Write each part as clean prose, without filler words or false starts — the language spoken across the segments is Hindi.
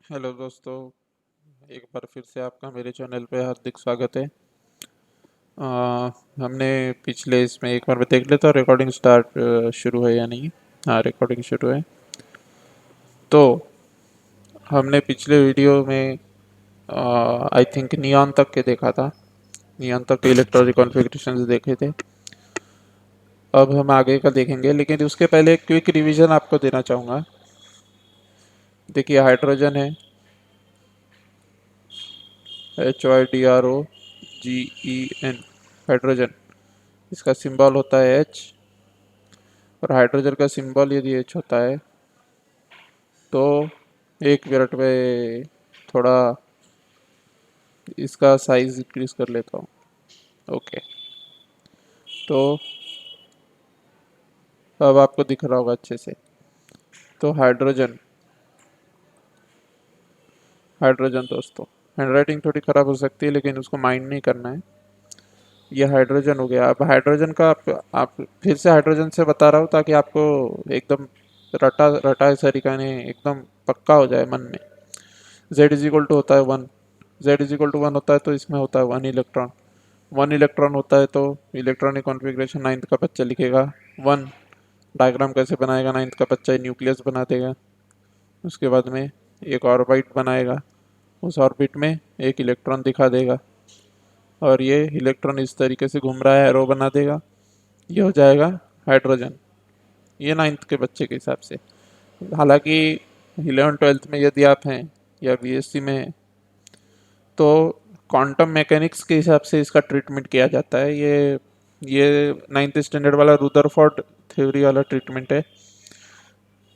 हेलो दोस्तों। एक बार फिर से आपका मेरे चैनल पे हार्दिक स्वागत है। हमने पिछले इसमें एक बार मैं देख लेता हूँ रिकॉर्डिंग स्टार्ट शुरू है या नहीं। हाँ, रिकॉर्डिंग शुरू है। तो हमने पिछले वीडियो में आई थिंक नियॉन तक के देखा था। नियॉन तक के इलेक्ट्रॉनिक कॉन्फ़िगरेशंस देखे थे। अब हम आगे का देखेंगे, लेकिन उसके पहले एक क्विक रिवीजन आपको देना चाहूँगा। देखिए, हाइड्रोजन है, HYDROGEN, हाइड्रोजन। इसका सिंबल होता है H, और हाइड्रोजन का सिंबल यदि H होता है तो एक मिनट में थोड़ा इसका साइज इंक्रीज कर लेता हूँ। ओके, तो अब आपको दिख रहा होगा अच्छे से। तो हाइड्रोजन, हाइड्रोजन दोस्तों, हैंडराइटिंग थोड़ी ख़राब हो सकती है लेकिन उसको माइंड नहीं करना है। ये हाइड्रोजन हो गया। अब हाइड्रोजन का आप फिर से हाइड्रोजन से बता रहा हूँ ताकि आपको एकदम रटा रटा इस तरीका ने एकदम पक्का हो जाए मन में। Z इज इक्वल टू होता है 1। Z इज इक्वल टू 1 होता है तो इसमें होता है 1 इलेक्ट्रॉन। 1 इलेक्ट्रॉन होता है तो इलेक्ट्रॉनिक कॉन्फ़िगरेशन नाइन्थ का बच्चा लिखेगा 1। डायग्राम कैसे बनाएगा? नाइन्थ का बच्चा न्यूक्लियस बना देगा, उसके बाद में एक ऑर्बिट बनाएगा, उस ऑर्बिट में एक इलेक्ट्रॉन दिखा देगा, और ये इलेक्ट्रॉन इस तरीके से घूम रहा है, एरो बना देगा। ये हो जाएगा हाइड्रोजन। ये नाइन्थ के बच्चे के हिसाब से। हालांकि 11th 12th में यदि आप हैं या BSc में हैं तो क्वांटम मैकेनिक्स के हिसाब से इसका ट्रीटमेंट किया जाता है। ये नाइन्थ स्टैंडर्ड वाला रुदरफोर्ड थ्योरी वाला ट्रीटमेंट है।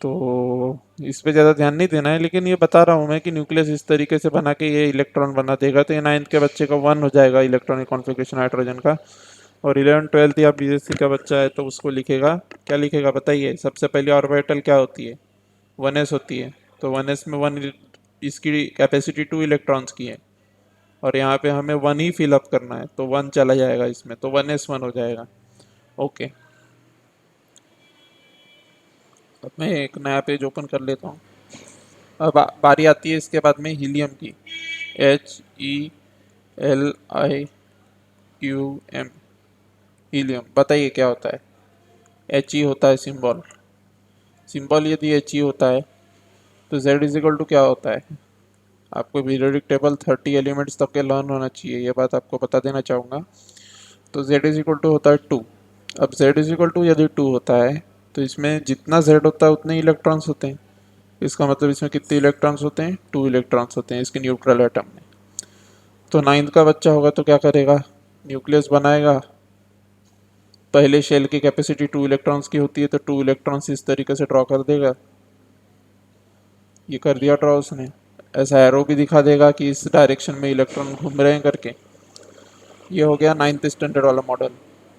तो इस पे ज़्यादा ध्यान नहीं देना है, लेकिन ये बता रहा हूँ मैं कि न्यूक्लियस इस तरीके से बना के ये इलेक्ट्रॉन बना देगा, तो ये नाइन्थ के बच्चे का 1 हो जाएगा इलेक्ट्रॉनिक कॉन्फ़िगरेशन हाइड्रोजन का। और 11th 12th या BSc का बच्चा है तो उसको लिखेगा, क्या लिखेगा बताइए? सबसे पहले ऑर्बिटल क्या होती है? 1s होती है। तो 1s में 1, इसकी कैपेसिटी 2 इलेक्ट्रॉन्स की है, और यहाँ पे हमें 1 ही फिलअप करना है तो 1 चला जाएगा इसमें, तो 1s1 हो जाएगा। ओके, अब मैं एक नया पेज ओपन कर लेता हूँ। अब बारी आती है इसके बाद में हीलियम की। HELIUM, helium. बताइए क्या होता है? He होता है सिंबल। सिंबल यदि He होता है तो Z इज इक्वल टू क्या होता है? आपको पीरियोडिक टेबल 30 एलिमेंट्स तक के लर्न होना चाहिए, ये बात आपको बता देना चाहूँगा। तो Z इज इक्वल टू होता है 2। अब Z इज इक्वल टू यदि 2 होता है तो इसमें जितना Z होता है उतने इलेक्ट्रॉन्स होते हैं। इसका मतलब इसमें कितने इलेक्ट्रॉन्स होते हैं? 2 इलेक्ट्रॉन्स होते हैं इसके न्यूट्रल एटम में। तो नाइन्थ का बच्चा होगा तो क्या करेगा? न्यूक्लियस बनाएगा। पहले शेल की कैपेसिटी 2 इलेक्ट्रॉन्स की होती है तो 2 इलेक्ट्रॉन्स इस तरीके से ड्रॉ कर देगा। ये कर दिया ड्रॉ उसने। ऐसा एरो भी दिखा देगा कि इस डायरेक्शन में इलेक्ट्रॉन घूम रहे हैं करके। ये हो गया नाइन्थ स्टैंडर्ड वाला मॉडल।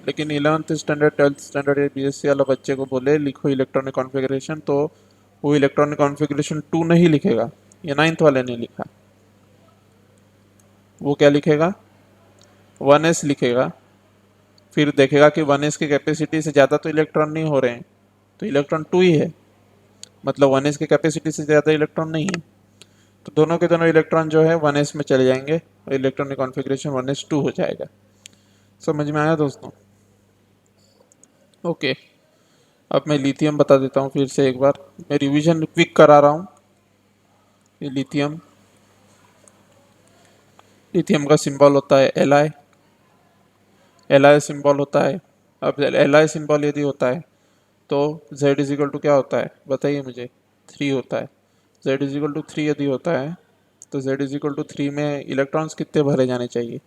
लेकिन 11th स्टैंडर्ड 12th स्टैंडर्ड या BSc वाला बच्चे को बोले लिखो इलेक्ट्रॉनिक कॉन्फ़िगरेशन, तो वो इलेक्ट्रॉनिक कॉन्फ़िगरेशन 2 नहीं लिखेगा। ये नाइन्थ वाले ने लिखा। वो क्या लिखेगा? 1s लिखेगा। फिर देखेगा कि 1s की कैपेसिटी से ज़्यादा तो इलेक्ट्रॉन नहीं हो रहे हैं, तो इलेक्ट्रॉन 2 ही है, मतलब 1s की कैपेसिटी से ज़्यादा इलेक्ट्रॉन नहीं है। तो दोनों के दोनों इलेक्ट्रॉन जो है 1s में चले जाएंगे और इलेक्ट्रॉनिक कॉन्फ़िगरेशन 1s2 हो जाएगा। समझ में आया दोस्तों? ओके, अब मैं लिथियम बता देता हूँ फिर से एक बार। मैं रिवीजन क्विक करा रहा हूँ। ये लिथियम, लिथियम का सिंबल होता है Li। Li सिंबल होता है। अब Li सिंबल यदि होता है तो Z इज इक्वल टू क्या होता है बताइए मुझे? 3 होता है। Z इज इक्वल टू 3 यदि होता है तो Z इज इक्वल टू 3 में इलेक्ट्रॉन्स कितने भरे जाने चाहिए?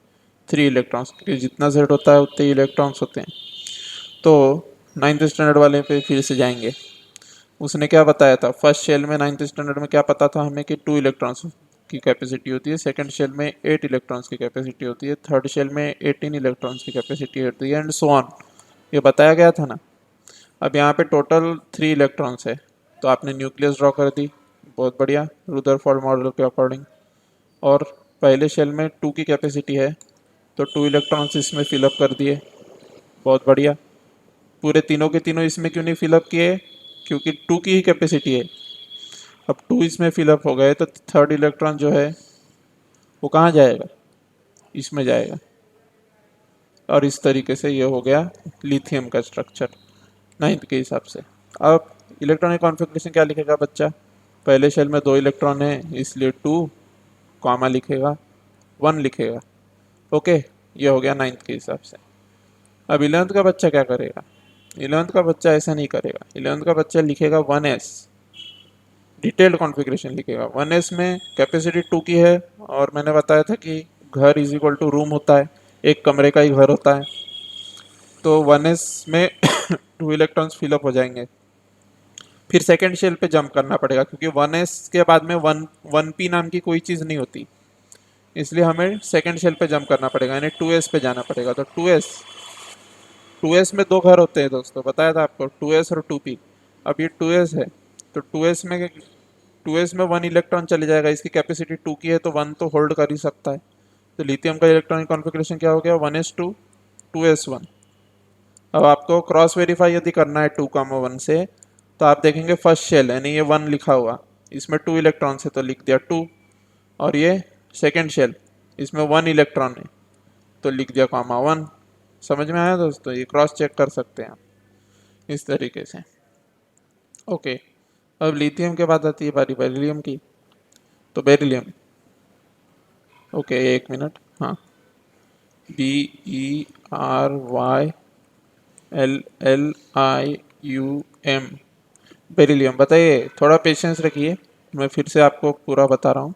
3 इलेक्ट्रॉन्स, क्योंकि जितना Z होता है उतने इलेक्ट्रॉन्स होते हैं। तो नाइन्थ स्टैंडर्ड वाले पे फिर से जाएंगे। उसने क्या बताया था? फर्स्ट शेल में नाइन्थ स्टैंडर्ड में क्या पता था हमें कि 2 इलेक्ट्रॉन्स की कैपेसिटी होती है, सेकंड शेल में 8 इलेक्ट्रॉन्स की कैपेसिटी होती है, थर्ड शेल में 18 इलेक्ट्रॉन्स की कैपेसिटी होती है, एंड सो ऑन। ये बताया गया था ना। अब यहाँ पे टोटल 3 इलेक्ट्रॉन्स है, तो आपने न्यूक्लियस ड्रॉ कर दी, बहुत बढ़िया, रुदरफोर्ड मॉडल के अकॉर्डिंग। और पहले शेल में 2 की कैपेसिटी है तो 2 इलेक्ट्रॉन्स इसमें फिलअप कर दिए, बहुत बढ़िया। पूरे तीनों के तीनों इसमें क्यों नहीं फिलअप किए? क्योंकि 2 की ही कैपेसिटी है। अब 2 इसमें फिलअप हो गए तो थर्ड इलेक्ट्रॉन जो है वो कहाँ जाएगा, इसमें जाएगा। और इस तरीके से ये हो गया लिथियम का स्ट्रक्चर नाइन्थ के हिसाब से। अब इलेक्ट्रॉनिक कॉन्फ़िगरेशन क्या लिखेगा बच्चा, पहले शेल में 2 इलेक्ट्रॉन है इसलिए 2 कॉमा लिखेगा 1 लिखेगा। ओके, ये हो गया नाइन्थ के हिसाब से। अब 11th का बच्चा क्या करेगा, 11th का बच्चा ऐसा नहीं करेगा, 11th का बच्चा लिखेगा 1s, डिटेल्ड कॉन्फ़िगरेशन लिखेगा। 1s में कैपेसिटी 2 की है और मैंने बताया था कि घर इज इक्वल टू रूम होता है, एक कमरे का ही घर होता है। तो 1s में 2 इलेक्ट्रॉन्स फिलअप हो जाएंगे। फिर सेकेंड शेल पे जंप करना पड़ेगा क्योंकि 1s के बाद में 1p नाम की कोई चीज़ नहीं होती, इसलिए हमें सेकेंड शेल पे जंप करना पड़ेगा, यानी 2s पे जाना पड़ेगा। तो 2s में 2 घर होते हैं दोस्तों, बताया था आपको 2s और 2p। अब ये 2s है तो 2s में 1 इलेक्ट्रॉन चले जाएगा, इसकी कैपेसिटी 2 की है तो 1 तो होल्ड कर ही सकता है। तो लिथियम का इलेक्ट्रॉनिक कॉन्फ़िगरेशन क्या हो गया, 1s2 2s1। अब आपको क्रॉस वेरीफाई यदि करना है 2,1 से तो आप देखेंगे फर्स्ट शेल यानी ये 1 लिखा हुआ, इसमें 2 इलेक्ट्रॉन है तो लिख दिया 2, और ये सेकेंड शेल इसमें 1 इलेक्ट्रॉन है तो लिख दिया कॉमा 1। समझ में आया दोस्तों, ये क्रॉस चेक कर सकते हैं आप इस तरीके से। ओके, अब लिथियम के बाद आती है बारी बेरिलियम की। तो बेरिलियम, ओके एक मिनट, हाँ, BERYLLIUM, बेरिलियम। बताइए, थोड़ा पेशेंस रखिए, मैं फिर से आपको पूरा बता रहा हूँ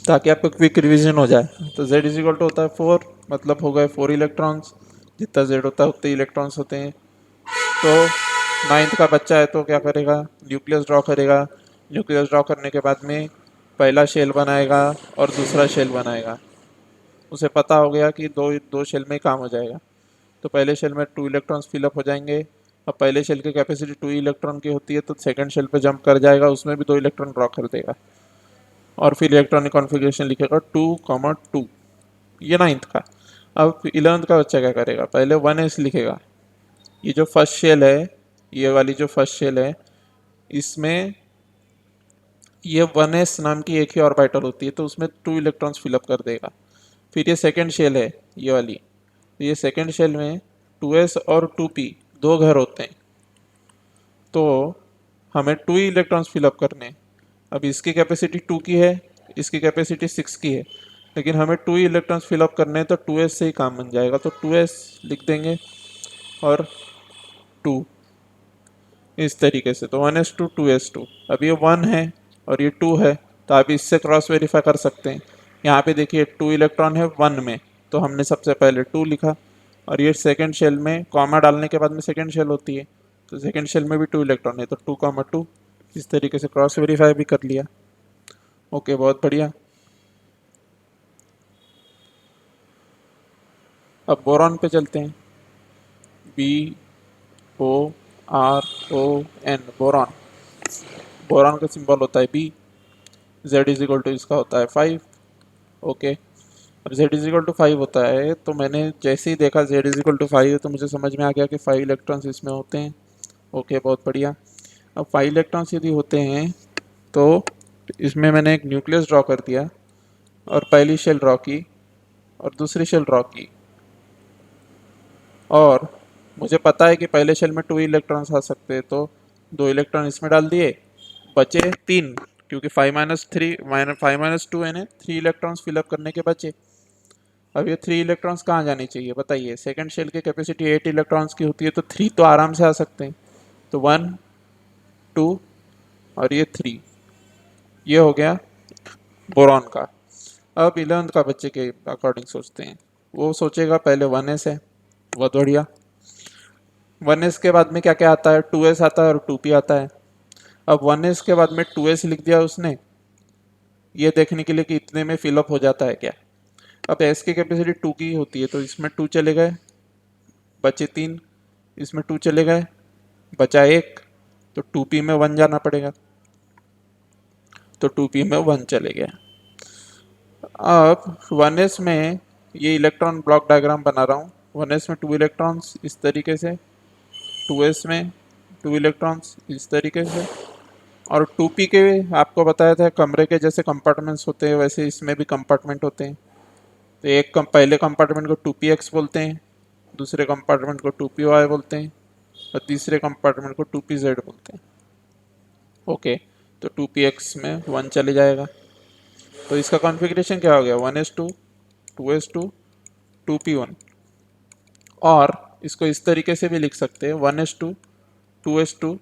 ताकि आपको क्विक रिवीजन हो जाए। तो Z इज इक्वल टू होता है 4, मतलब हो गए 4 इलेक्ट्रॉन्स, जितना Z होता है उतने इलेक्ट्रॉन्स होते हैं। तो नाइन्थ का बच्चा है तो क्या करेगा, न्यूक्लियस ड्रॉ करेगा। न्यूक्लियस ड्रॉ करने के बाद में पहला शेल बनाएगा और दूसरा शेल बनाएगा। उसे पता हो गया कि दो दो शेल में ही काम हो जाएगा। तो पहले शेल में 2 इलेक्ट्रॉन्स फिलअप हो जाएंगे। अब पहले शेल की कैपेसिटी 2 इलेक्ट्रॉन की होती है तो सेकंड शेल पे जंप कर जाएगा, उसमें भी 2 इलेक्ट्रॉन ड्रॉ कर देगा और फिर इलेक्ट्रॉनिक कॉन्फ़िगरेशन लिखेगा 2,2। ये नाइन्थ का। अब 11th का बच्चा क्या करेगा, पहले 1s लिखेगा। ये जो फर्स्ट शेल है, ये वाली जो फर्स्ट शेल है, इसमें ये 1s नाम की एक ही ऑर्बिटल होती है तो उसमें 2 इलेक्ट्रॉन्स फिलअप कर देगा। फिर ये सेकेंड शेल है ये वाली, तो ये सेकेंड शेल में 2s और 2p 2 घर होते हैं तो हमें 2 इलेक्ट्रॉन्स फिलअप करने हैं। अब इसकी कैपेसिटी 2 की है, इसकी कैपेसिटी 6 की है, लेकिन हमें 2 इलेक्ट्रॉन्स फिलअप करने हैं तो 2s से ही काम बन जाएगा। तो 2s लिख देंगे और 2 इस तरीके से। तो 1s2 2s2। अब ये 1 है और ये 2 है तो आप इससे क्रॉस वेरीफाई कर सकते हैं। यहाँ पे देखिए 2 इलेक्ट्रॉन है 1 में, तो हमने सबसे पहले 2 लिखा, और ये सेकेंड शेल में कॉमा डालने के बाद में सेकेंड शेल होती है तो सेकेंड शेल में भी 2 इलेक्ट्रॉन है तो 2,2 इस तरीके से क्रॉस वेरीफाई भी कर लिया। ओके, बहुत बढ़िया। अब बोरॉन पे चलते हैं, BORON, बोरॉन। बोरॉन का सिंबल होता है B, Z is equal to इसका होता है 5। ओके, अब Z इज इक्वल टू 5 होता है तो मैंने जैसे ही देखा Z इज इक्वल टू 5 है तो मुझे समझ में आ गया कि 5 इलेक्ट्रॉन्स इसमें होते हैं। ओके, बहुत बढ़िया। अब 5 इलेक्ट्रॉन्स यदि होते हैं तो इसमें मैंने एक न्यूक्लियस ड्रॉ कर दिया और पहली शेल ड्रॉ की और दूसरी शेल ड्रॉ की, और मुझे पता है कि पहले शेल में 2 इलेक्ट्रॉन्स आ सकते हैं तो 2 इलेक्ट्रॉन इसमें डाल दिए, बचे 3, क्योंकि 5-2 है ना, 3 इलेक्ट्रॉन्स फिलअप करने के बचे। अब ये 3 इलेक्ट्रॉन्स कहाँ जाने चाहिए बताइए, सेकंड शेल की कैपेसिटी 8 इलेक्ट्रॉन्स की होती है तो 3 तो आराम से आ सकते हैं। तो 1 2 और ये 3, ये हो गया बोरॉन का। अब 11th का बच्चे के अकॉर्डिंग सोचते हैं, वो सोचेगा पहले 1s है, बहुत बढ़िया। 1s के बाद में क्या क्या आता है, 2s आता है और 2p आता है। अब 1s के बाद में 2s लिख दिया उसने, ये देखने के लिए कि इतने में फिलअप हो जाता है क्या। अब s की कैपेसिटी 2 की होती है तो इसमें 2 चले गए, बचे 3, इसमें 2 चले गए, बचा 1, तो 2p में 1 जाना पड़ेगा, तो 2p में 1 चले गया। अब 1s में ये इलेक्ट्रॉन ब्लॉक डायग्राम बना रहा हूँ। 1s में 2 इलेक्ट्रॉन्स इस तरीके से, 2s में 2 इलेक्ट्रॉन्स इस तरीके से, और 2p के आपको बताया था कमरे के जैसे कंपार्टमेंट्स होते हैं वैसे इसमें भी कंपार्टमेंट होते हैं। तो पहले कंपार्टमेंट को 2px बोलते हैं, दूसरे कंपार्टमेंट को 2py बोलते हैं और तीसरे कंपार्टमेंट को 2pz बोलते हैं। ओके, तो 2px में 1 चले जाएगा। तो इसका कॉन्फ़िगरेशन क्या हो गया, 1s2 2s2 2p1। और इसको इस तरीके से भी लिख सकते हैं 1s2 2s2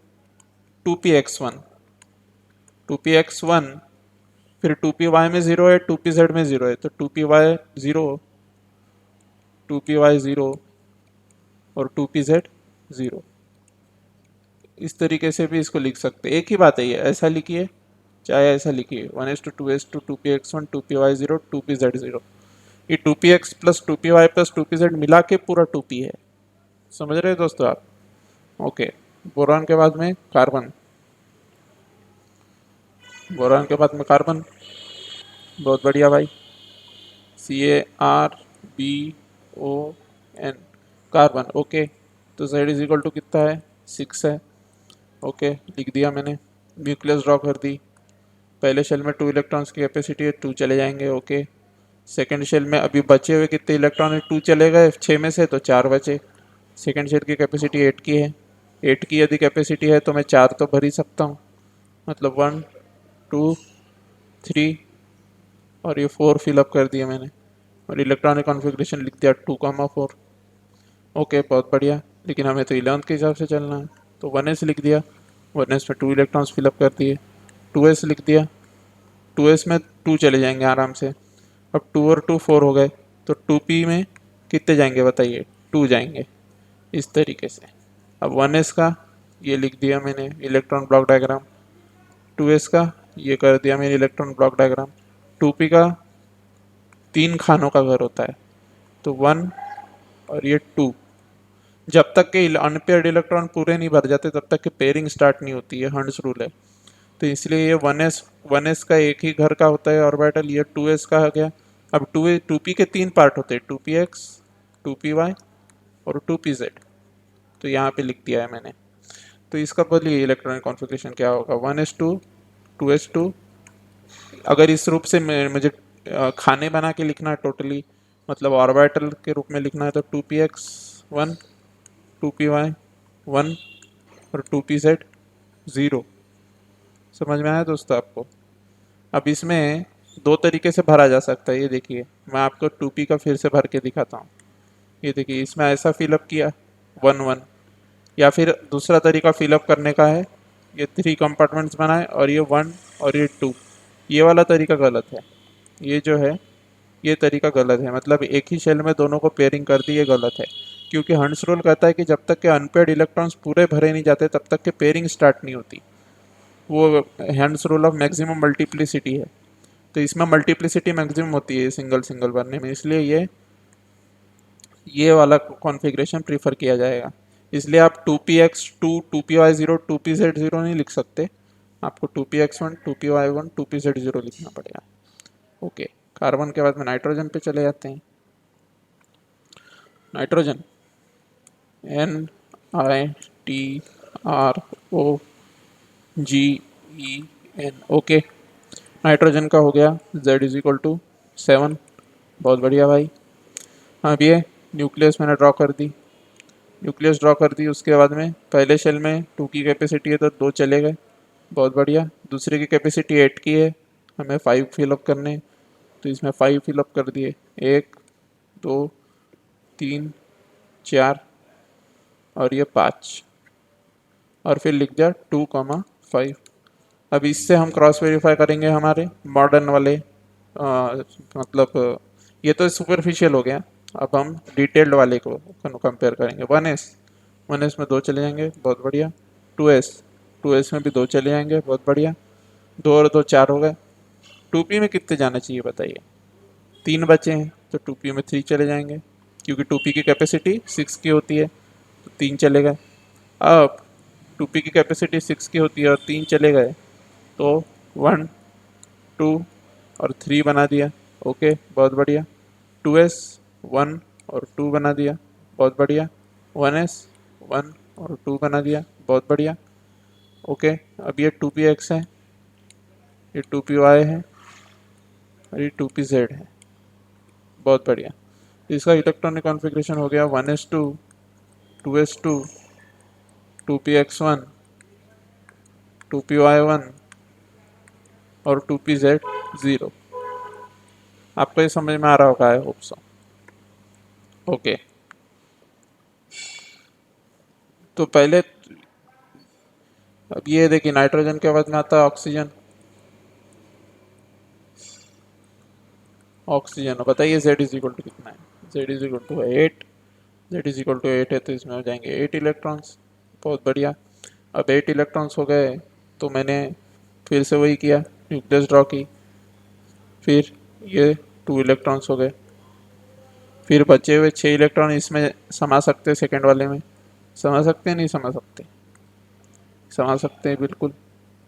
2px1 2px1, फिर 2py में 0 है 2pz में 0 है तो 2py 0 2py 0 और 2pz 0। इस तरीके से भी इसको लिख सकते हैं, एक ही बात है ये, ऐसा लिखिए चाहे ऐसा लिखिए 1s2 2p1 2py0 2pz0। ये 2px plus 2py plus 2pz मिला के पूरा 2p है। समझ रहे हैं दोस्तों आप? ओके, बोरान के बाद में कार्बन, बोरान के बाद में कार्बन, बहुत बढ़िया भाई, CARBON, कार्बन। ओके, तो Z इज इक्वल टू कितना है, 6 है। ओके, लिख दिया मैंने, न्यूक्लियस ड्रॉ कर दी। पहले शेल में 2 इलेक्ट्रॉन्स की कैपेसिटी है, 2 चले जाएंगे। ओके, सेकेंड शेल में अभी बचे हुए कितने इलेक्ट्रॉन है, 2 चले गए 6 में से तो 4 बचे। सेकेंड शेल की कैपेसिटी 8 की है, 8 की यदि कैपेसिटी है तो मैं 4 तो भर ही सकता हूँ, मतलब 1 2 3 और ये 4 फिलअप कर दिया मैंने और इलेक्ट्रॉनिक कॉन्फ़िगरेशन लिख दिया 2,4। ओके, बहुत बढ़िया, लेकिन हमें तो 11th के हिसाब से चलना है तो 1s लिख दिया, 1s में 2 इलेक्ट्रॉन्स फिलअप कर दिए। 2s लिख दिया, 2s में 2 चले जाएंगे आराम से। अब 2 और 2 4 हो गए तो 2p में कितने जाएंगे बताइए, 2 जाएंगे इस तरीके से। अब 1s का ये लिख दिया मैंने इलेक्ट्रॉन ब्लॉक डायग्राम, 2s का ये कर दिया मैंने इलेक्ट्रॉन ब्लॉक डायग्राम। 2p का 3 खानों का घर होता है तो 1 और ये 2, जब तक के अनपेयर्ड इलेक्ट्रॉन पूरे नहीं भर जाते तब तक के पेयरिंग स्टार्ट नहीं होती है, हंड्स रूल है। तो इसलिए ये 1s का एक ही घर का होता है ऑर्बिटल, ये 2s का हो गया। अब 2p के 3 पार्ट होते हैं, 2px 2py और 2pz, तो यहाँ पे लिख दिया है मैंने। तो इसका बोलिए इलेक्ट्रॉनिक कॉन्फ़िगरेशन क्या होगा, 1s2 2s2। अगर इस रूप से मुझे खाने बना के लिखना है टोटली, मतलब ऑर्बिटल के रूप में लिखना है तो 2px 1 2py 1 और 2pz 0। समझ में आया दोस्तों आपको? अब इसमें दो तरीके से भरा जा सकता है, ये देखिए मैं आपको 2p का फिर से भर के दिखाता हूँ। ये देखिए इसमें ऐसा फिलअप किया 1 1, या फिर दूसरा तरीका फिलअप करने का है, ये 3 कंपार्टमेंट्स बनाए और ये 1 और ये 2, ये वाला तरीका गलत है। ये जो है ये तरीका गलत है, मतलब एक ही शेल में दोनों को पेयरिंग कर दी, ये गलत है। क्योंकि हंस रूल कहता है कि जब तक के अनपेयर्ड इलेक्ट्रॉन्स पूरे भरे नहीं जाते तब तक के पेयरिंग स्टार्ट नहीं होती। वो हंस रूल ऑफ मैक्सिमम मल्टीप्लिसिटी है। तो इसमें मल्टीप्लिसिटी मैक्सिमम होती है सिंगल सिंगल बनने में, इसलिए ये वाला कॉन्फ़िगरेशन प्रीफर किया जाएगा। इसलिए आप 2px2 2py0 2pz0 नहीं लिख सकते, आपको 2px1 2py1 2pz0 लिखना पड़ेगा। ओके, कार्बन के बाद में नाइट्रोजन पे चले जाते हैं। Nitrogen NITROGEN। ओके, नाइट्रोजन का हो गया Z इज इक्वल टू 7, बहुत बढ़िया भाई। अब ये न्यूक्लियस मैंने ड्रॉ कर दी, न्यूक्लियस ड्रॉ कर दी, उसके बाद में पहले शेल में 2 की कैपेसिटी है तो 2 चले गए, बहुत बढ़िया। दूसरे की कैपेसिटी 8 की है, हमें 5 फिलअप करने, तो इसमें 5 फिलअप कर दिए, 1 2 3 4 और ये 5, और फिर लिख दिया 2,5। अब इससे हम क्रॉस वेरीफाई करेंगे हमारे मॉडर्न वाले मतलब ये तो सुपरफिशियल हो गया। अब हम डिटेल्ड वाले को कंपेयर करेंगे। 1s में 2 चले जाएंगे, बहुत बढ़िया। 2s में भी 2 चले जाएंगे, बहुत बढ़िया। 2 और 2 4 हो गए। 2p में कितने जाना चाहिए बताइए, 3 बचे हैं तो 2p में 3 चले जाएंगे, क्योंकि 2p की कैपेसिटी 6 की होती है तो 3 चले गए। अब 2p की कैपेसिटी 6 की होती है और 3 चले गए तो 1 2 और 3 बना दिया। ओके, बहुत बढ़िया। 2s 1 और 2 बना दिया, बहुत बढ़िया। 1s 1 और 2 बना दिया, बहुत बढ़िया। ओके, अब ये 2px है, ये 2py है और ये 2pz है। बहुत बढ़िया। इसका इलेक्ट्रॉनिक कॉन्फ़िगरेशन हो गया 1s2, 2s2, 2px1, 2py1 और 2pz0। आपको ये समझ में आ रहा होगा, आई होप सो। ओके, तो पहले अब ये देखिए, नाइट्रोजन के बाद में आता है ऑक्सीजन। ऑक्सीजन बताइए जेड इज इक्वल टू कितना है? Z is equal to 8। Z is equal to 8 है तो इसमें हो जाएंगे 8 इलेक्ट्रॉन्स। बहुत बढ़िया। अब 8 इलेक्ट्रॉन्स हो गए तो मैंने फिर से वही किया, न्यूक्लियस ड्रॉ की। फिर ये 2 इलेक्ट्रॉन्स हो गए। फिर बचे हुए 6 इलेक्ट्रॉन इसमें समा सकते हैं, सेकेंड वाले में। समा सकते हैं, नहीं समा सकते? समा सकते हैं बिल्कुल,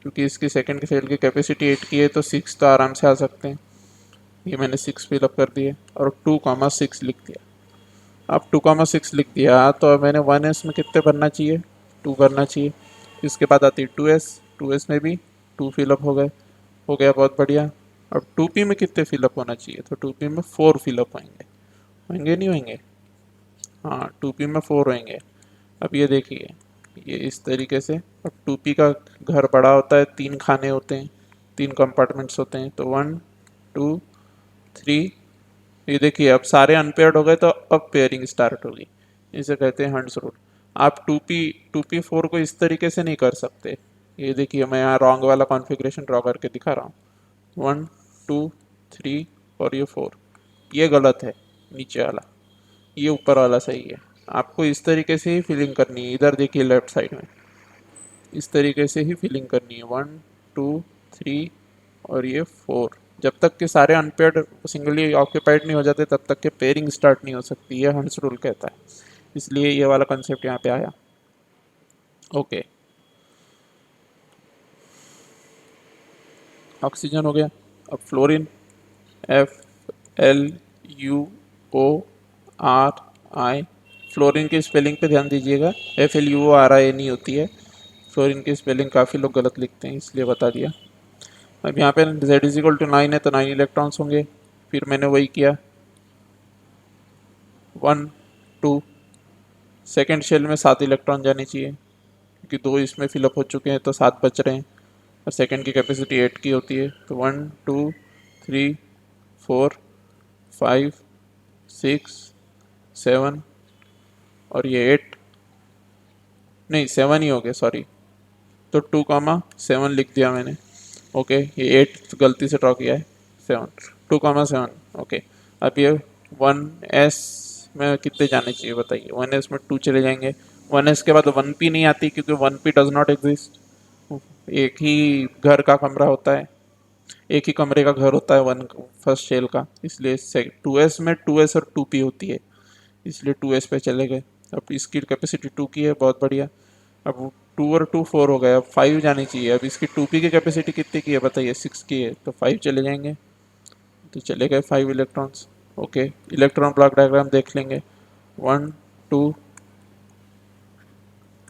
क्योंकि इसकी सेकेंड के सेल की कैपेसिटी 8 की है, तो 6 तो आराम से आ सकते हैं। ये मैंने 6 फिलअप कर दिए और 2,6 लिख दिया। अब 2,6 लिख दिया तो अब मैंने 1s में कितने भरना चाहिए? 2 भरना चाहिए। इसके बाद आती है 2s, 2s में भी 2 फिलअप हो गए। हो गया, बहुत बढ़िया। अब 2p में कितने फिलअप होना चाहिए? तो 2p में 4 फिलअप होंगे। होंगे नहीं होंगे? हाँ, 2p में 4 होंगे। अब ये देखिए, ये इस तरीके से। अब 2p का घर बड़ा होता है, 3 खाने होते हैं, 3 कंपार्टमेंट्स होते हैं, तो 1, 2, 3। ये देखिए, अब सारे अनपेयर्ड हो गए तो अब पेयरिंग स्टार्ट होगी। इसे कहते हैं हंट्स रूल। आप 2p4 को इस तरीके से नहीं कर सकते। ये देखिए, मैं यहाँ रॉन्ग वाला कॉन्फ़िगरेशन ड्रॉ करके दिखा रहा हूँ। 1, 2, 3 और ये 4, ये गलत है। नीचे वाला, ये ऊपर वाला सही है। आपको इस तरीके से ही फिलिंग करनी है। इधर देखिए लेफ्ट साइड में, इस तरीके से ही फिलिंग करनी है। 1, 2, 3 और ये 4। जब तक के सारे अनपेयर्ड सिंगली ऑक्यूपाइड नहीं हो जाते तब तक के पेयरिंग स्टार्ट नहीं हो सकती। ये हंस रूल कहता है, इसलिए ये वाला कंसेप्ट यहाँ पे आया। ओके, ऑक्सीजन हो गया। अब फ्लोरीन, FLUORI। फ्लोरीन की स्पेलिंग पे ध्यान दीजिएगा, FLUORI नहीं होती है। फ्लोरीन की स्पेलिंग काफ़ी लोग गलत लिखते हैं, इसलिए बता दिया। अब यहाँ पे Z इज इक्वल टू 9 है तो 9 इलेक्ट्रॉन्स होंगे। फिर मैंने वही किया, 1, 2। सेकेंड शेल में 7 इलेक्ट्रॉन जाने चाहिए, क्योंकि 2 इसमें फिलअप हो चुके हैं तो 7 बच रहे हैं। और सेकेंड की कैपेसिटी 8 की होती है, तो 1, 2, 3, 4, 5, 6, 7 और ये 8। नहीं, 7 ही हो गया, सॉरी। तो 2,7 लिख दिया मैंने। ओके, ये 8 गलती से ड्रॉ किया है। 7, 2,7। ओके, अब ये 1s में कितने जाने चाहिए बताइए? 1s में 2 चले जाएंगे। 1s के बाद 1p नहीं आती, क्योंकि 1p डज नॉट एग्जिस्ट। एक ही घर का कमरा होता है, एक ही कमरे का घर होता है वन फर्स्ट शेल का, इसलिए 2s में 2s और 2p होती है, इसलिए 2s पे चले गए। अब इसकी कैपेसिटी 2 की है, बहुत बढ़िया। अब 2 और 2 4 हो गए, अब 5 जानी चाहिए। अब इसकी 2p की कैपेसिटी कितनी की है बताइए? 6 की है, तो 5 चले जाएंगे। तो चले गए 5 electrons. Okay, electron block diagram देख लेंगे। 1, 2,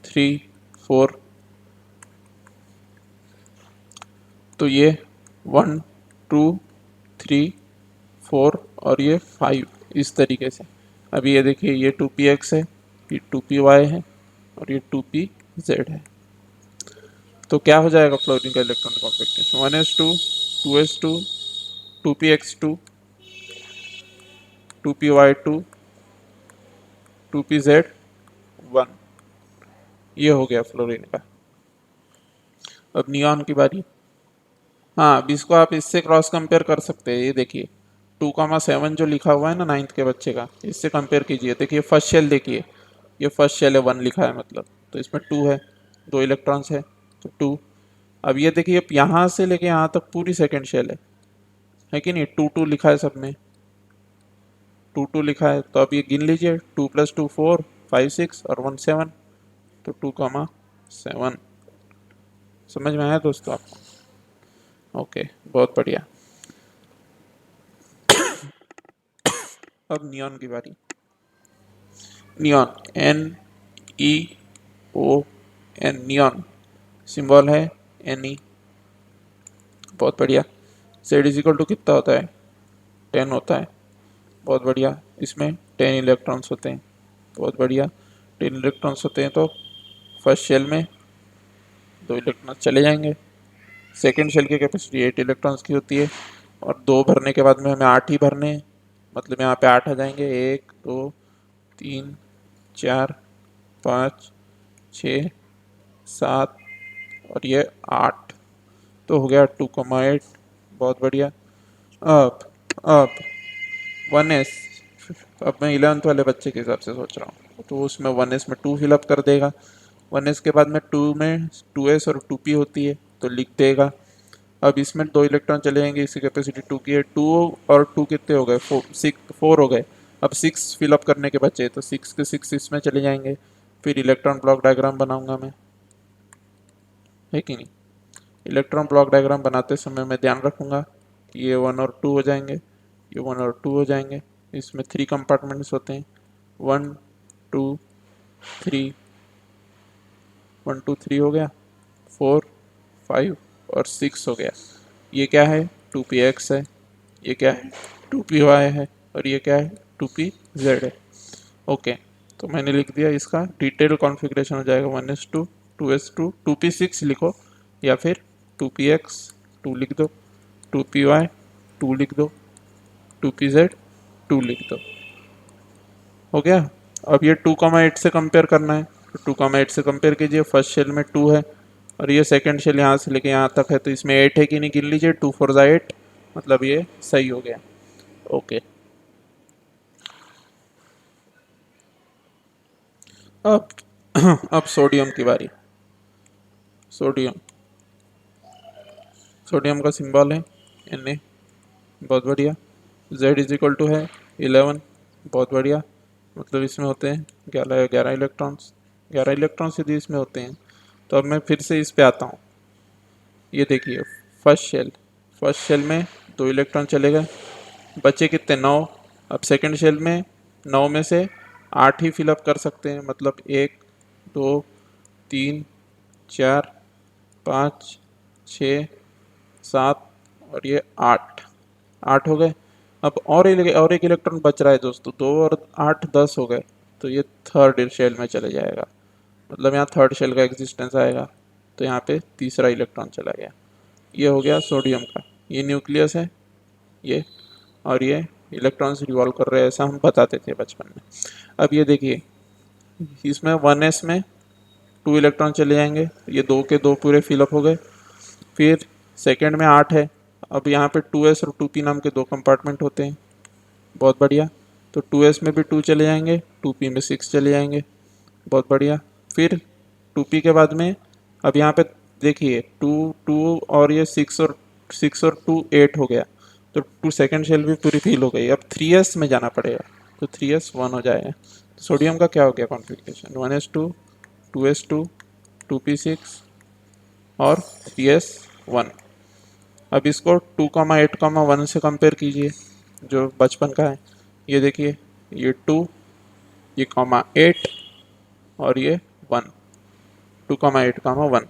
3, 4। तो ये 1, 2, 3, 4 और ये 5, इस तरीके से। अभी ये देखिए, ये 2px है, ये 2py है और ये 2pz है। तो क्या हो जाएगा फ्लोरीन का electronic configuration? 1s2, 2s2, 2px2, 2py2, 2pz1। ये हो गया फ्लोरीन का। अब नियॉन की बारी। हाँ, अब इसको आप इससे क्रॉस कंपेयर कर सकते हैं। ये देखिए, 2,7 जो लिखा हुआ है ना नाइन्थ के बच्चे का, इससे कंपेयर कीजिए। देखिए फर्स्ट शेल, देखिए ये फर्स्ट शेल है, 1 लिखा है मतलब, तो इसमें 2 है, 2 इलेक्ट्रॉन्स है, तो 2। अब ये देखिए, अब यहाँ से लेके यहाँ तक पूरी सेकेंड शेल है कि नहीं? 2 2 लिखा है सब में, 2 2 लिखा है। तो अब ये गिन लीजिए, 2 + 2 4, 5 6 और 1 7, तो 2,7। समझ में आया दोस्तों आपको? ओके, बहुत बढ़िया। अब नियॉन की बारी। Neon, NEON, neon. सिंबल है Ni, बहुत बढ़िया। Z इज इक्वल टू कितना होता है, 10 होता है, बहुत बढ़िया। इसमें 10 इलेक्ट्रॉन्स होते हैं, बहुत बढ़िया। 10 इलेक्ट्रॉन्स होते हैं तो फर्स्ट शेल में 2 इलेक्ट्रॉन्स चले जाएंगे। सेकेंड शेल की कैपेसिटी 8 इलेक्ट्रॉन्स की होती है, और 2 भरने के बाद में हमें 8 ही भरने हैं, मतलब यहाँ पे 8 आ जाएंगे, 1 2 3 4 5 6 7 और ये 8, तो हो गया 2,8, बहुत बढ़िया। अब 1s, अब मैं 11th वाले बच्चे के हिसाब से सोच रहा हूँ, तो उसमें 1s में 2 फिलअप कर देगा। 1s के बाद में 2s और 2p होती है तो लिख देगा। अब इसमें 2 इलेक्ट्रॉन चले जाएंगे, इसकी कैपेसिटी 2 की है, 2 और 2 कितने हो गए, 4 हो गए। अब 6 फिलअप करने के बचे, तो 6 के 6 इसमें चले जाएंगे। फिर इलेक्ट्रॉन ब्लॉक डायग्राम बनाऊंगा मैं, है कि नहीं। इलेक्ट्रॉन ब्लॉक डायग्राम बनाते समय मैं ध्यान रखूंगा कि ये 1 और 2 हो जाएंगे, ये 1 और 2 हो जाएंगे। इसमें 3 कंपार्टमेंट्स होते हैं, 1 2 3, 1 2 3 हो गया, 4 5 और 6 हो गया। ये क्या है, 2px है, ये क्या है, 2py है, और ये क्या है, 2pz है। ओके, तो मैंने लिख दिया, इसका डिटेल कॉन्फ़िगरेशन हो जाएगा 1s2 2s2 2p6 लिखो, या फिर 2px 2 लिख दो, 2py 2 लिख दो, 2pz 2 लिख दो। हो गया। अब ये 2,8 से कंपेयर करना है, तो 2,8 से कंपेयर कीजिए। फर्स्ट शेल में 2 है, और ये सेकंड शेल यहाँ से लेके यहाँ तक है, तो इसमें 8 है कि नहीं गिन लीजिए, 2 4 ज़ा 8, मतलब ये सही हो गया। ओके, अब अब सोडियम की बारी। सोडियम, सोडियम का सिंबल है Na, बहुत बढ़िया। Z इज इक्वल टू है 11, बहुत बढ़िया, मतलब इसमें होते हैं 11 इलेक्ट्रॉन्स, 11 इलेक्ट्रॉन्स यदि इसमें होते हैं। तो अब मैं फिर से इस पे आता हूँ, ये देखिए, फर्स्ट शेल में 2 इलेक्ट्रॉन चले गए, बचे कितने, 9। अब सेकंड शेल में 9 में से 8 ही फिलअप कर सकते हैं, मतलब 1 2 3 4 5 6 7 और ये 8 हो गए। अब और एक इलेक्ट्रॉन बच रहा है दोस्तों, 2 और 8 10 हो गए, तो ये थर्ड शेल में चले जाएगा, मतलब यहाँ थर्ड शेल का एग्जिस्टेंस आएगा, तो यहाँ पे तीसरा इलेक्ट्रॉन चला गया। ये हो गया सोडियम का, ये न्यूक्लियस है ये, और ये इलेक्ट्रॉन्स रिवॉल्व कर रहे हैं, ऐसा हम बताते थे बचपन में। अब ये देखिए, इसमें 1s में 2 इलेक्ट्रॉन चले जाएंगे, ये 2 के 2 पूरे फिलअप हो गए। फिर सेकेंड में 8 है, अब यहाँ पे 2s और 2p नाम के 2 कंपार्टमेंट होते हैं, बहुत बढ़िया। तो 2s में भी 2 चले जाएंगे, 2p में 6 चले जाएंगे, बहुत बढ़िया। फिर 2p के बाद में अब यहाँ पे देखिए 2 2 और ये 6 और 2 8 हो गया, तो 2 सेकेंड शेल भी पूरी फिल हो गई। अब 3s में जाना पड़ेगा, तो 3s 1 हो जाएगा। तो सोडियम का क्या हो गया कॉन्फ़िगरेशन, 1s2 2s2 2p6 और 3s 1। अब इसको 2,8,1 से कंपेयर कीजिए, जो बचपन का है। ये देखिए, ये 2, ये 8 और ये 1, 2,8,1।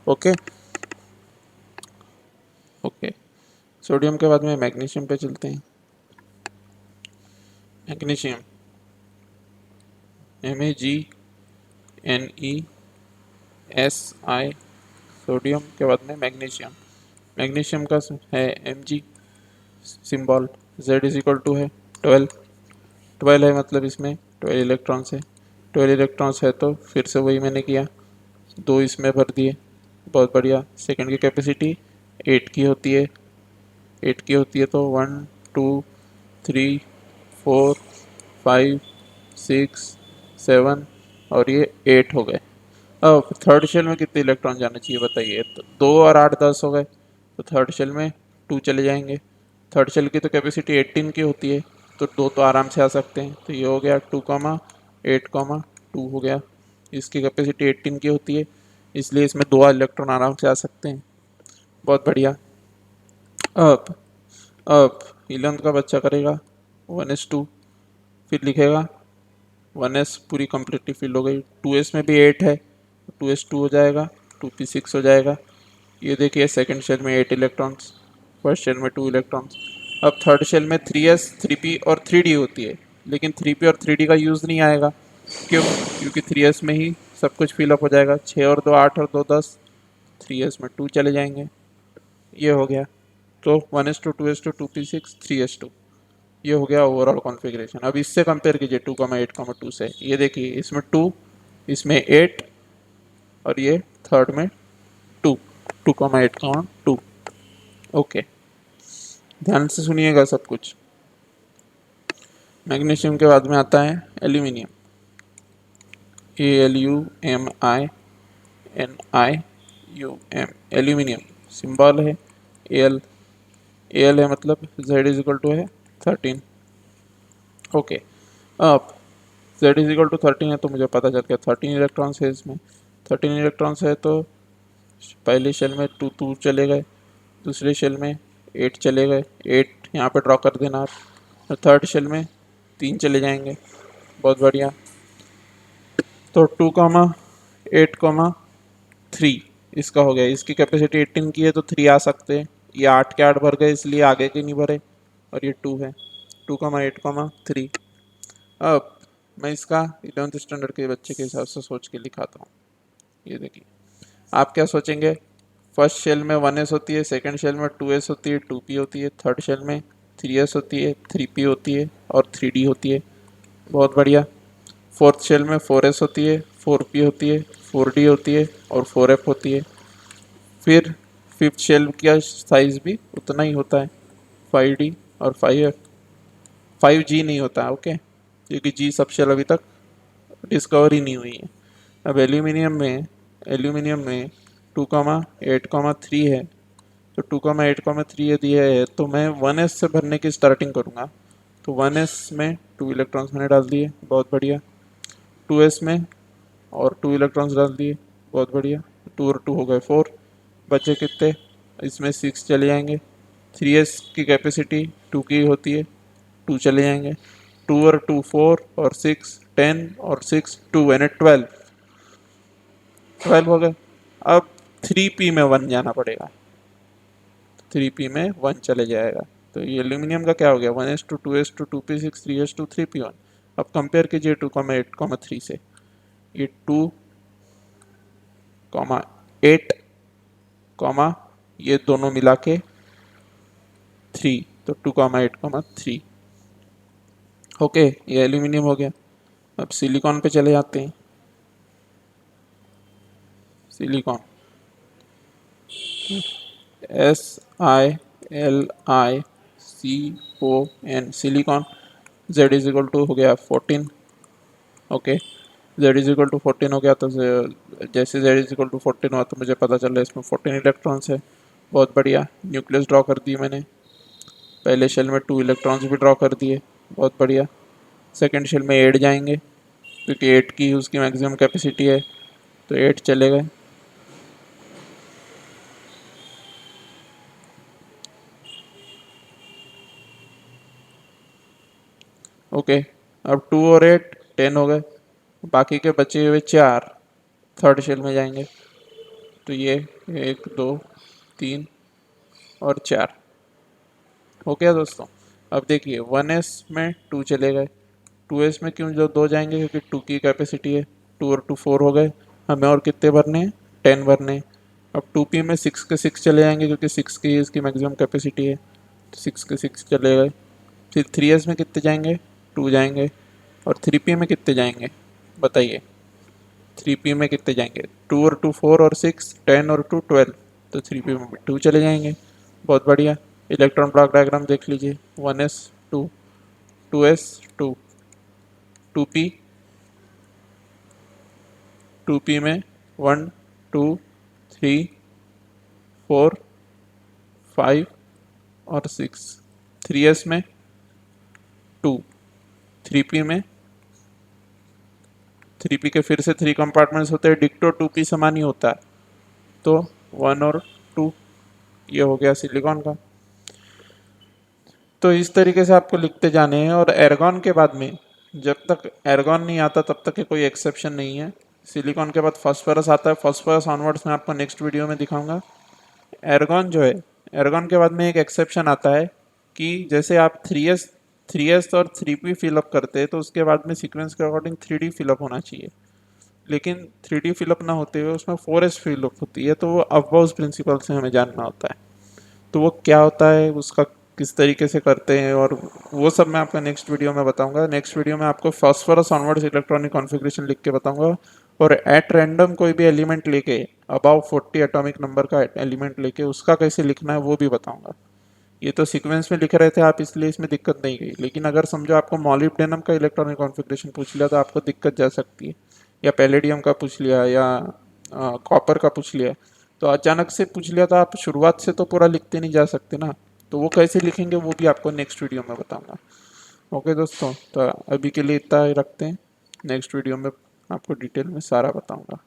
ओके ओके, सोडियम के बाद में मैग्नीशियम पे चलते हैं। मैग्नीशियम MAGNESI, सोडियम के बाद में मैग्नीशियम। मैग्नीशियम का है Mg symbol, Z is equal to है 12, 12 है, मतलब इसमें 12 इलेक्ट्रॉन्स है। 12 इलेक्ट्रॉन्स है तो फिर से वही मैंने किया, 2 इसमें भर दिए, बहुत बढ़िया। सेकंड की कैपेसिटी 8 की होती है, 8 की होती है, तो 1 2 3 4 5 6 7 और ये 8 हो गए। अब थर्ड शेल में कितने इलेक्ट्रॉन जाने चाहिए बताइए, तो 2 और 8 10 हो गए, तो थर्ड शेल में 2 चले जाएंगे। थर्ड शेल की तो कैपेसिटी 18 की होती है, तो 2 तो आराम से आ सकते हैं, तो ये हो गया 2,8,2 हो गया। इसकी कैपेसिटी 18 की होती है, इसलिए इसमें 2 इलेक्ट्रॉन आराम से आ सकते हैं, बहुत बढ़िया। अब अब 11th का बच्चा करेगा 1s2, फिर लिखेगा 1s पूरी कम्प्लीटली फिल हो गई, 2s में भी 8 है, 2s2 हो जाएगा, 2p6 हो जाएगा। ये देखिए सेकंड शेल में 8 इलेक्ट्रॉन्स, फर्स्ट शेल में 2 इलेक्ट्रॉन्स। अब थर्ड शेल में 3s 3p और 3d होती है, लेकिन 3p और 3d का यूज़ नहीं आएगा। क्यों? क्योंकि 3s में ही सब कुछ फिलअप हो जाएगा। 6 और 2 8 और 2 10, 3s में 2 चले जाएंगे। ये हो गया। तो 1s2 2s2 2p6 3s2, ये हो गया ओवरऑल कॉन्फ़िगरेशन। अब इससे कंपेयर कीजिए 2,8,2 से। ये देखिए इसमें 2, इसमें 8 और ये थर्ड में 2, 2,8,2। ओके, ध्यान से सुनिएगा सब कुछ। मैग्नीशियम के बाद में आता है एल्यूमिनियम, ALUMINIUM, एल्यूमिनियम। सिंबल है एल, एल है मतलब Z इज इक्वल टू है 13। ओके, अब Z इज इक्वल टू 13 है तो मुझे पता चल गया 13 इलेक्ट्रॉन्स है इसमें। 13 इलेक्ट्रॉन्स है तो पहले शेल में 2 2 चले गए, दूसरे शेल में 8 चले गए, 8 यहाँ पे ड्रॉ कर देना आप। और थर्ड शेल में 3 चले जाएंगे। बहुत बढ़िया। तो 2,8,3 इसका हो गया। इसकी कैपेसिटी 18 की है तो 3 आ सकते हैं। ये 8 के 8 भर गए इसलिए आगे के नहीं भरे, और ये 2 है। 2,8,3। अब मैं इसका 11th स्टैंडर्ड के बच्चे के हिसाब से सोच के लिखाता हूँ। ये देखिए, आप क्या सोचेंगे? फर्स्ट शेल में 1s होती है, सेकंड शेल में 2s होती है, 2p होती है, थर्ड शेल में 3s होती है, 3p होती है और 3d होती है। बहुत बढ़िया। फोर्थ शेल में 4s होती है, 4p होती है, 4d होती है और 4f होती है। फिर फिफ्थ शेल का साइज भी उतना ही होता है, 5d और 5f। 5g नहीं होता है, ओके, क्योंकि g सब शेल अभी तक डिस्कवर ही नहीं हुई है। अब एल्यूमिनियम में 2,8,3 है, तो 2,8,3 यदि है तो मैं 1s से भरने की स्टार्टिंग करूँगा। तो 1s में 2 इलेक्ट्रॉन्स मैंने डाल दिए, बहुत बढ़िया। 2s में और 2 इलेक्ट्रॉन्स डाल दिए, बहुत बढ़िया। 2 और 2 हो गए 4, बचे कितने? इसमें 6 चले जाएंगे। 3s की कैपेसिटी 2 की होती है, 2 चले जाएंगे। 2 और 2 4 और 6 10 और 6 2 यानी 12, 12 हो गए। अब 3p में 1 जाना पड़ेगा, 3p में 1 चले जाएगा। तो ये एल्यूमिनियम का क्या हो गया? 1s2 2s2 2p6 3s2 3p1। अब कंपेयर कीजिए 2,8,3 से। ये 2,8, ये दोनों मिला के 3, तो 2,8,3। ओके, ये एल्यूमिनियम हो गया। अब सिलिकॉन पे चले जाते हैं। Silicon, SILICON, silicon. Z is equal to हो गया 14। Okay, Z is equal to 14 हो गया तो जैसे Z इज इक्वल टू 14 हुआ तो मुझे पता चला इसमें 14 इलेक्ट्रॉन्स है। बहुत बढ़िया। न्यूक्लियस ड्रॉ कर दी मैंने। पहले शेल में 2 इलेक्ट्रॉन्स भी ड्रॉ कर दिए, बहुत बढ़िया। सेकेंड शेल में 8 जाएंगे क्योंकि 8 की उसकी मैक्सिमम कैपेसिटी है, तो 8 चले गए। ओके, अब 2 और 8 10 हो गए। बाकी के बचे हुए 4 थर्ड शेल में जाएंगे। तो ये 1 2 3 और 4 हो गया दोस्तों। अब देखिए 1s में 2 चले गए, 2s में क्यों जो 2 जाएंगे? क्योंकि 2 की कैपेसिटी है। 2 और 2 4 हो गए। हमें और कितने भरने हैं? 10 भरने हैं। अब 2p में 6 के 6 चले जाएंगे क्योंकि 6 की इसकी मैक्सिमम कैपेसिटी है, तो 6 के 6 चले गए। फिर 3s में कितने जाएंगे? 2 जाएंगे। और 3p में कितने जाएंगे बताइए? 3p में कितने जाएंगे? 2 और 2 4 और 6 10 और 2 12, तो 3p में 2 चले जाएंगे। बहुत बढ़िया। इलेक्ट्रॉन ब्लॉक डायग्राम देख लीजिए। 1s 2, 2s 2, 2p, 2p में 1 2 3 4 5 और 6, 3s में 2, 3p में 3p के फिर से 3 कंपार्टमेंट्स होते हैं, डिक्टो 2p समान ही होता है, तो 1 और 2। ये हो गया सिलिकॉन का। तो इस तरीके से आपको लिखते जाने हैं। और एर्गॉन के बाद में, जब तक एर्गॉन नहीं आता तब तक के कोई एक्सेप्शन नहीं है। सिलिकॉन के बाद फॉस्फोरस आता है, फॉस्फोरस ऑनवर्ड्स मैं आपको नेक्स्ट वीडियो में दिखाऊंगा। एर्गॉन जो है, एर्गॉन के बाद में एक एक्सेप्शन आता है कि जैसे आप 3s और 3p फिलअप करते हैं तो उसके बाद में सीक्वेंस के अकॉर्डिंग 3d फिलअप होना चाहिए, लेकिन 3d फिलअप ना होते हुए उसमें 4s फिलअप होती है, तो वो अफबाउस प्रिंसिपल से हमें जानना होता है। तो वो क्या होता है, उसका किस तरीके से करते हैं, और वो सब मैं आपको नेक्स्ट वीडियो में बताऊंगा। नेक्स्ट वीडियो में आपको फॉस्फोरस ऑनवर्ड्स इलेक्ट्रॉनिक कॉन्फ़िगरेशन लिख के बताऊंगा, और एट रैंडम कोई भी एलिमेंट लेके अबाउ 40 एटॉमिक नंबर का एलिमेंट लेके उसका कैसे लिखना है वो भी बताऊंगा। ये तो सीक्वेंस में लिख रहे थे आप, इसलिए इसमें दिक्कत नहीं गई, लेकिन अगर समझो आपको मॉलिब्डेनम का इलेक्ट्रॉनिक कॉन्फ़िगरेशन पूछ लिया तो आपको दिक्कत जा सकती है, या पैलेडियम का पूछ लिया, या कॉपर का पूछ लिया, तो अचानक से पूछ लिया तो आप शुरुआत से तो पूरा लिखते नहीं जा सकते ना। तो वो कैसे लिखेंगे वो भी आपको नेक्स्ट वीडियो में बताऊंगा। ओके दोस्तों, तो अभी के लिए इतना ही रखते हैं, नेक्स्ट वीडियो में आपको डिटेल में सारा बताऊंगा।